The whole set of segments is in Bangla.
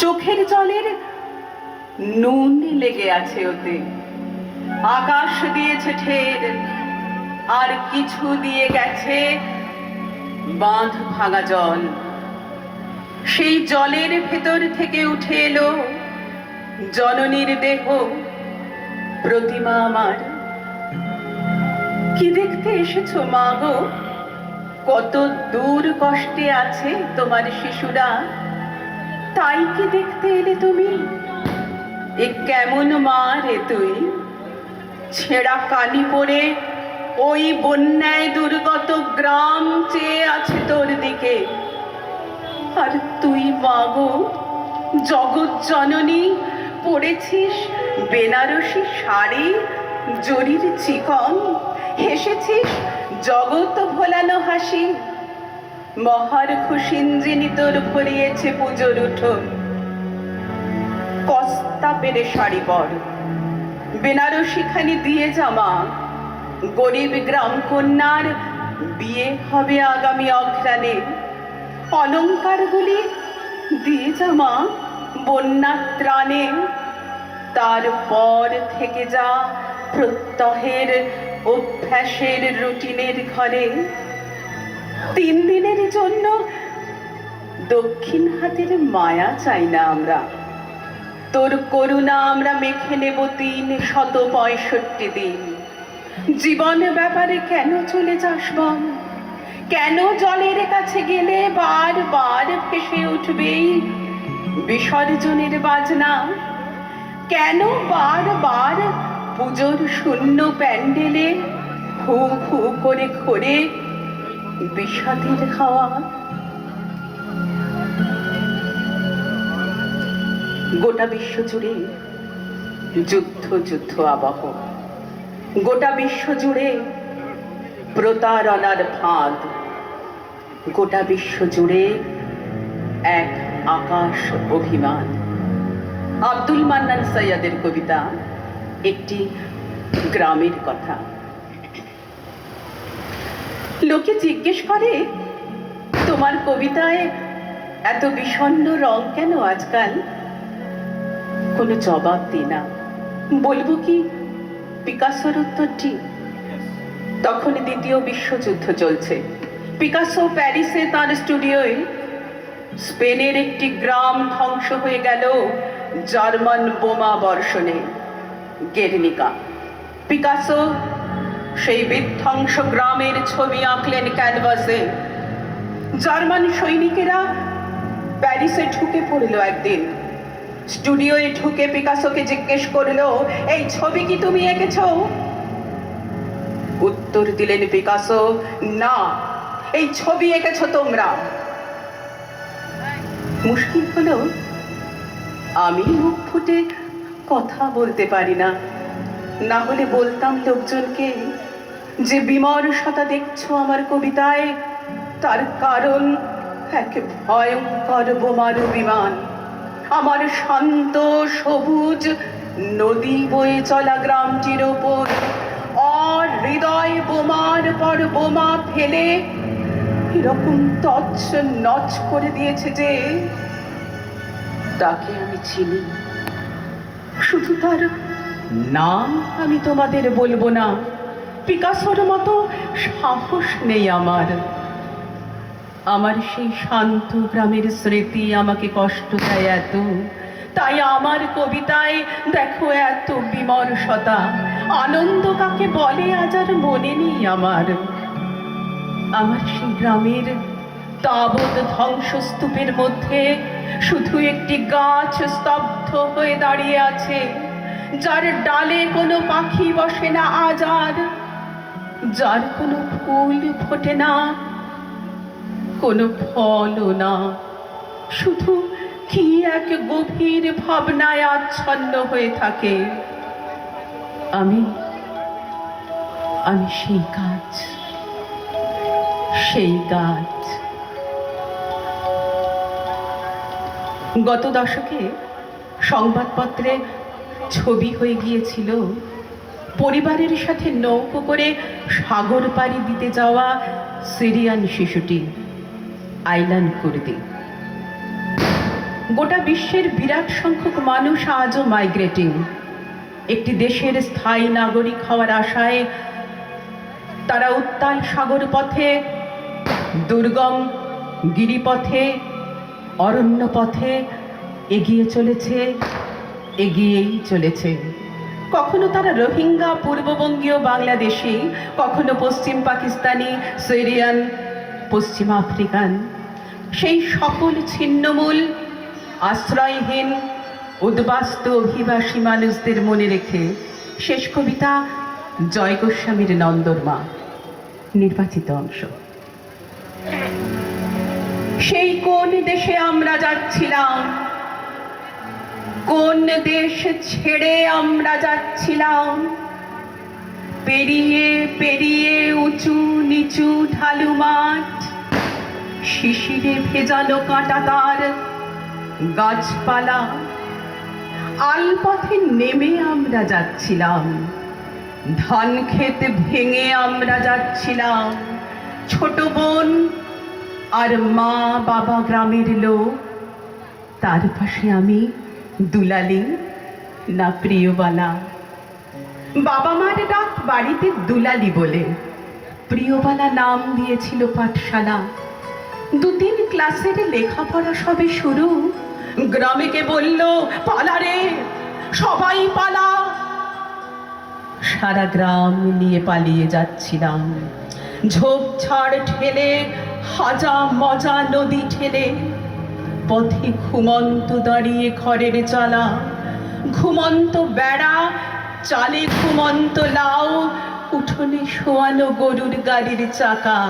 চোখের জলের নুন লেগে আছে ওতে। আকাশ দিয়েছে ঠের, আর কিছু দিয়ে গেছে বাঁধ ভাঙা জল। সেই জলের ভেতর থেকে উঠে এলো জননীর দেহ, প্রতিমা আমার। কি দেখতে এসেছো মা গো? কত দূর কষ্টে আছে তোমার শিশুরা, তাই কি দেখতে এলে তুমি? এ কেমন মা রে তুই? ছেঁড়া কালি পরে ওই বন্যায় দুর্গত গ্রাম চেয়ে আছে তোর দিকে। আর তুই মা গো, জগৎ জননী, পরেছিস বেনারসি শাড়ি, জরির চিকন, হেসেছিস জগৎ ভোলানো হাসি। মহার খুশিঞ্জিনি তোর ভরিয়েছে পুজোর উঠোন। কস্তা পেরে শাড়ি পর, বেনারসি খানি দিয়ে জামা। গরিব গ্রাম কন্যার বিয়ে হবে আগামী অঘ্রাণে। অলঙ্কারগুলি দিয়ে জামা বন্যা ত্রাণে। তারপর থেকে যা প্রত্যহের অভ্যাসের রুটিনের ঘরে। 3 দিনের জন্য দক্ষিণ হাতের মায়া চাই না আমরা। তোর করুণা আমরা মেখে নেব 365 দিন। জীবন ব্যাপারে কেন চলে যাস বল? কেন জলের কাছে গেলে বারবার ভেসে উঠবে বিসর্জনের বাজনা? কেন বারবার পুজোর শূন্য প্যান্ডেলে হু হু করে ঘোরে বিষাদের হাওয়া? গোটা বিশ্ব জুড়ে যুদ্ধ যুদ্ধ আবহ, গোটা বিশ্ব জুড়ে প্রতারণার ফাঁদ, গোটা বিশ্ব জুড়ে এক আকাশ অভিমান। আব্দুল মান্নান সৈয়দের কবিতা একটি গ্রামের কথা। লোকে জিজ্ঞেস করে, তোমার কবিতায় এত বিষণ্ণ রং কেন আজকাল? কোনো জবাব দিই না। বলবো কি পিকাসোর উত্তরটি? তখন দ্বিতীয় বিশ্বযুদ্ধ চলছে। পিকাসো প্যারিসে তার স্টুডিওয়। স্পেনের একটি গ্রাম ধ্বংস হয়ে গেল জার্মান বোমা বর্ষণে, গেরনিকা। পিকাসো সেই বিধ্বংস গ্রামের ছবি আঁকলেন ক্যানভাসে। জার্মান সৈনিকেরা প্যারিসে ঢুকে পড়ল একদিন। স্টুডিওয়ে ঢুকে পিকাসোকে জিজ্ঞেস করলো, এই ছবি কি তুমি এঁকেছো? উত্তর দিলেন পিকাসো, না, এই ছবি এঁকেছো তোমরা। মুশকিল হলো আমি মুখ ফুটে কথা বলতে পারি না। না হলে বলতাম লোকজনকে যে বিমর্ষতা দেখছো আমার কবিতায়, তার কারণ এক ভয়ঙ্কর বোমার বিমান। আমার শান্ত সবুজ নদী বয়ে চলা গ্রামটির ওপর হৃদয় বোমার পর বোমা ফেলে এরকম তছ নচ করে দিয়েছে যে তাকে আমি চিনি। শুধু তার নাম আমি তোমাদের বলবো না। পিকাসোর মতো সাহস নেই আমার। আমার সেই শান্ত গ্রামের স্মৃতি আমাকে কষ্ট দেয় এত, তাই আমার কবিতায় দেখো এত বিমর্ষতা। আনন্দ কাকে বলে আজ আর মনে নেই আমার। আমার সেই গ্রামের তাবৎ ধ্বংসস্তূপের মধ্যে শুধু একটি গাছ স্তব্ধ হয়ে দাঁড়িয়ে আছে, যার ডালে কোনো পাখি বসে না আজ আর, যার কোনো ফুল ফোটে না, কোনো ফলও না। শুধু কি এক গভীর ভাবনায় আচ্ছন্ন হয়ে থাকে। আমি সেই গাছ, সেই গাছ। গত দশকে সংবাদপত্রে ছবি হয়ে গিয়েছিল পরিবারের সাথে নৌকো করে সাগর পাড়ি দিতে যাওয়া সিরিয়ান শিশুটি আইলান কুর্দি। গোটা বিশ্বের বিরাট সংখ্যক মানুষ আজও মাইগ্রেটিং। একটি দেশের স্থায়ী নাগরিক হওয়ার আশায় তারা উত্তাল সাগর পথে, দুর্গম গিরিপথে, অরণ্য পথে এগিয়ে চলেছে, এগিয়েই চলেছে। কখনো তারা রোহিঙ্গা, পূর্ববঙ্গীয় বাংলাদেশি, কখনো পশ্চিম পাকিস্তানি, সিরিয়ান, পশ্চিম আফ্রিকান। সেই সকল ছিন্নমূল, আশ্রয়হীন, উদ্বাস্তু অভিবাসী মানুষদের মনে রেখে শেষ কবিতা জয় গোস্বামীর নন্দরমা, নির্বাচিত অংশ। সেই কোন দেশে আমরা যাচ্ছিলাম, কোন দেশ ছেড়ে আমরা যাচ্ছিলাম, পেরিয়ে পেরিয়ে উঁচু নিচু ঢালু মাঠ, শিশিরে ভেজানো কাঁটাতার গাছপালা। আলপথে নেমে আমরা যাচ্ছিলাম, ধান ক্ষেত ভেঙে আমরা যাচ্ছিলাম। ছোট বোন আর মা বাবা গ্রামের লোক, তার পাশে আমি দুলালি না প্রিয়বালা। বাবা মার ডাক বাড়িতে দুলালি বলে, প্রিয়বালা নাম দিয়েছিল পাঠশালা। 2-3 ক্লাসের লেখাপড়া সবে শুরু, গ্রামেকে বলল পালা রে, সবাই পালা। সারা গ্রাম নিয়ে পালিয়ে যাচ্ছিলাম, ঝোপঝাড় ঠেলে, হাজা মজা নদী ঠেলে। পথে ঘুমন্ত দাঁড়িয়ে খড়ের চালা, ঘুমন্ত বেড়া, চালে ঘুমন্ত লাউ, উঠোনে শোয়ানো গরুর গাড়ির চাকা,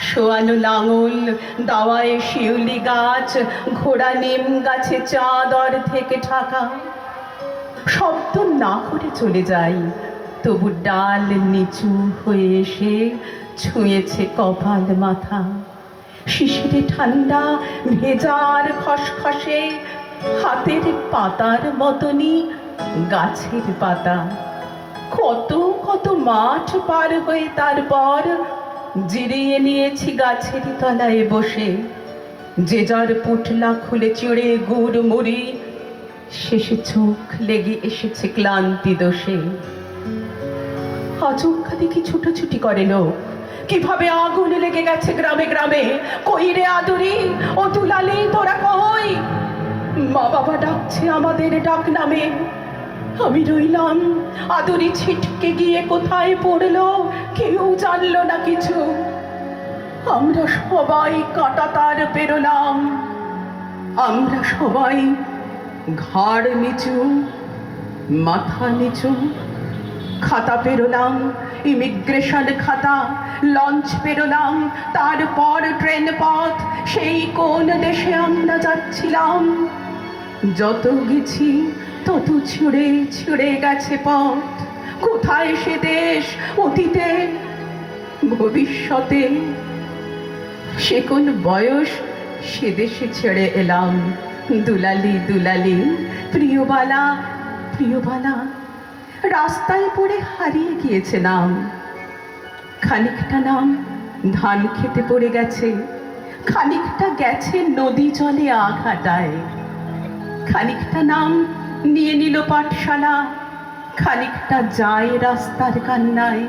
শোয়ানো লাঙল, দাওয়ায় শিউলি গাছ, ঘোড়া নিম গাছে চাদর থেকে ঢাকা। শব্দ না করে চলে যাই, তবু ডাল নিচু হয়ে এসে ছুঁয়েছে কপাল মাথা। শিশিরে ঠান্ডা ভেজার খসখসে, হাতের পাতার মতনই গাছের পাতা। কত কত মাঠ পার হয়ে তারপর জিরিয়ে নিয়েছি গাছের তলায় বসে। যে যার পুটলা খুলে চিড়ে গুড় মুড়ি, শেষে চোখ লেগে এসেছে ক্লান্তি দোষে। আচমকা দেখি ছুটোছুটি করে লোক, কিভাবে আগুন লেগে গেছে গ্রামে গ্রামে। কই রে আদুরি, ও দুলালি তোরা কই? মা বাবা ডাকছে আমাদের ডাক নামে। আমি রইলাম, আদুরি ছিটকে গিয়ে কোথায় পড়লো কেউ জানলো না কিছু। আমরা সবাই কাঁটাতার পেরোলাম, আমরা সবাই ঘাড় নিচু মাথা নিচু। খাতা পেরোলাম, ইমিগ্রেশন খাতা, লঞ্চ পেরোলাম, তারপর ট্রেন পথ। সেই কোন দেশে আমরা যাচ্ছিলাম, যত গেছি তত ছুঁড়ে ছুঁড়ে গেছে পথ। কোথায় সে দেশ, অতীতে ভবিষ্যতে? সে কোন বয়স সে দেশে ছেড়ে এলাম। দুলালি দুলালি, প্রিয়বালা প্রিয়বালা, রাস্তায় পড়ে হারিয়ে গিয়েছে নাম। খানিকটা নাম ধান খেতে পড়ে গেছে, খানিকটা গেছে নদী জলে আঘাটায়। খানিকটা নাম নিয়ে নিল পাঠশালা, খানিকটা যায় রাস্তার কান্নায়।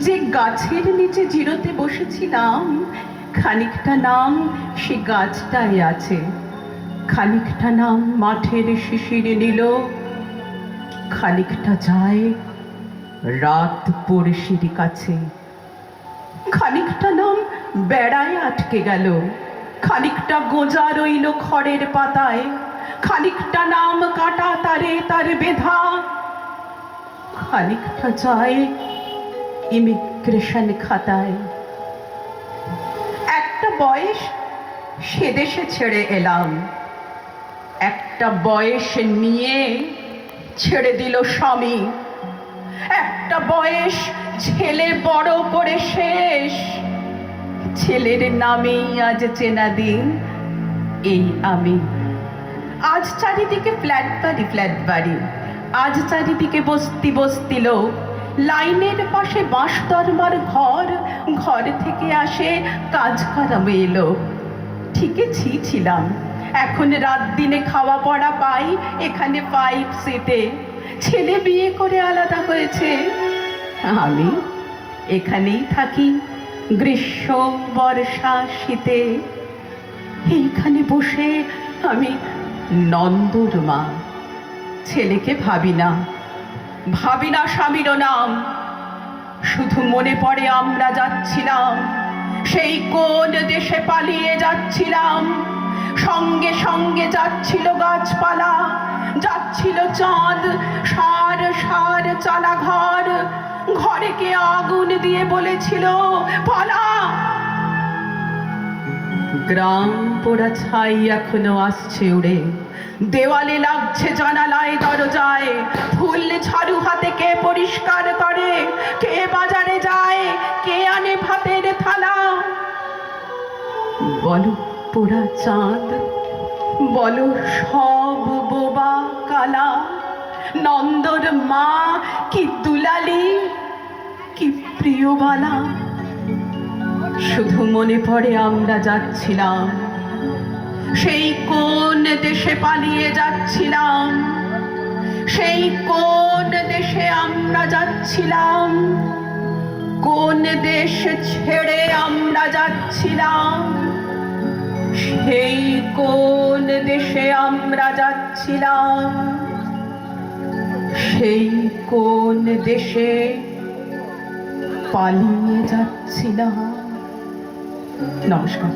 যে গাছের নিচে জিরোতে বসেছিলাম, খানিকটা নাম সে গাছটায় আছে। খানিকটা নাম মাঠের শিশিরে নিল, খানিকটা যায় রাত পড়শির কাছে। খানিকটা নাম বেড়ায় আটকে গেল, খানিকটা গোজা রইল খড়ের পাতায়। খানিকটা নাম কাটা তারে তার বেধা, খানিকটা যায় ইমিগ্রেশন খাতায়। একটা বয়স সে দেশে ছেড়ে এলাম, একটা বয়স নিয়ে ছেড়ে দিল স্বামী। একটা বয়স ছেলে বড় করে শেষ, ছেলের নামেই আজ চেনা দিন এই আমি। আজ চারিদিকে ফ্ল্যাট বাড়ি ফ্ল্যাট বাড়ি, আজ চারিদিকে বস্তি বস্তি লোক। লাইনের পাশে বাঁশদরমার ঘর, ঘর থেকে আসে কাজ করা মেয়ে লোক। ঠিকই ছিলাম, এখন রাত দিনে খাওয়া পড়া পাই এখানে 5C-তে। ছেলে বিয়ে করে আলাদা হয়েছে, আমি এখানেই থাকি গ্রীষ্ম বর্ষা শীতে। এইখানে বসে আমি নন্দর মা। ছেলেকে ভাবি না স্বামীর নাম। শুধু মনে পড়ে আমরা যাচ্ছিলাম সেই কোন দেশে পালিয়ে যাচ্ছিলাম। সঙ্গে সঙ্গে যাচ্ছিল গাছপালা, যাচ্ছিল চাঁদ, সার সার চালা ঘর। ঘরে কে আগুন দিয়ে বলেছিল পালা। গ্রাম পোড়া ছাই এখনো আসছে উড়ে, দেওয়ালে লাগছে জানালায় দরজায়। ফুল ঝাড়ু হাতে কে পরিষ্কার করে, কে বাজারে যায়, কে আনে ভাতের থালা। বলো পোড়া চাঁদ, বলো সব বোবা কালা। নন্দর মা কি দুলালি, কি প্রিয়বালা। শুধু মনে পড়ে আমরা যাচ্ছিলাম সেই কোন দেশে পালিয়ে যাচ্ছিলাম, সেই কোন দেশে আমরা যাচ্ছিলাম, কোন দেশ ছেড়ে আমরা যাচ্ছিলাম, সেই কোন দেশে আমরা যাচ্ছিলাম, সেই কোন দেশে পালিয়ে যাচ্ছিলাম। নমস্কার।